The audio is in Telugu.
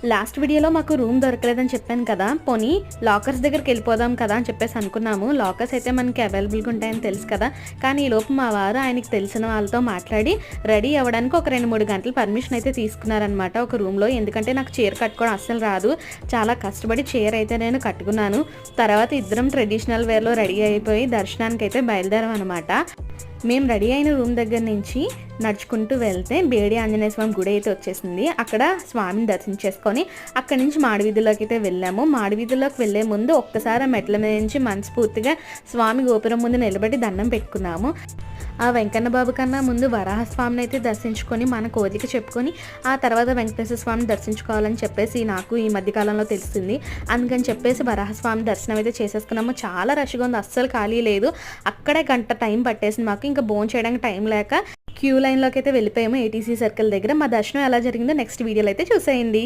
లాస్ట్ వీడియోలో మాకు రూమ్ దొరకలేదని చెప్పాను కదా, పోనీ లాకర్స్ దగ్గరికి వెళ్ళిపోదాం కదా అని చెప్పేసి అనుకున్నాము. లాకర్స్ అయితే మనకి అవైలబుల్గా ఉంటాయని తెలుసు కదా, కానీ ఈలోపు మా వారు ఆయనకి తెలిసిన వాళ్ళతో మాట్లాడి రెడీ అవ్వడానికి ఒక 2-3 గంటలు పర్మిషన్ అయితే తీసుకున్నారనమాట ఒక రూమ్లో. ఎందుకంటే నాకు చీర కట్టుకోవడం అస్సలు రాదు, చాలా కష్టపడి చీర అయితే నేను కట్టుకున్నాను. తర్వాత ఇద్దరం ట్రెడిషనల్ వేర్లో రెడీ అయిపోయి దర్శనానికి అయితే బయలుదేరాం అనమాట. మేము రెడీ అయిన రూమ్ దగ్గర నుంచి నడుచుకుంటూ వెళ్తే బేడి ఆంజనేయ స్వామి గుడి అయితే వచ్చేసింది. అక్కడ స్వామిని దర్శించేసుకొని అక్కడి నుంచి మాడవీధిలోకి అయితే వెళ్ళాము. మాడవీధిలోకి వెళ్ళే ముందు ఒక్కసారి ఆ మెట్ల మీద నుంచి మనస్ఫూర్తిగా స్వామి గోపురం ముందు నిలబడి దండం పెట్టుకున్నాము. ఆ వెంకన్న బాబు కన్నా ముందు వరాహస్వామిని అయితే దర్శించుకొని మన కోరిక చెప్పుకొని ఆ తర్వాత వెంకటేశ్వర స్వామిని దర్శించుకోవాలని చెప్పేసి నాకు ఈ మధ్యకాలంలో తెలిసింది. అందుకని చెప్పేసి వరాహస్వామి దర్శనం అయితే చేసేసుకున్నాము. చాలా రష్గా ఉంది, అస్సలు ఖాళీ లేదు. అక్కడే గంట టైం పట్టేసింది మాకు. ఇంకా భోజనం చేయడానికి టైం లేక క్యూ లైన్లోకి అయితే వెళ్ళిపోయాము ఏటీసీ సర్కిల్ దగ్గర. మా దర్శనం ఎలా జరిగిందో నెక్స్ట్ వీడియోలో అయితే చూసేయండి.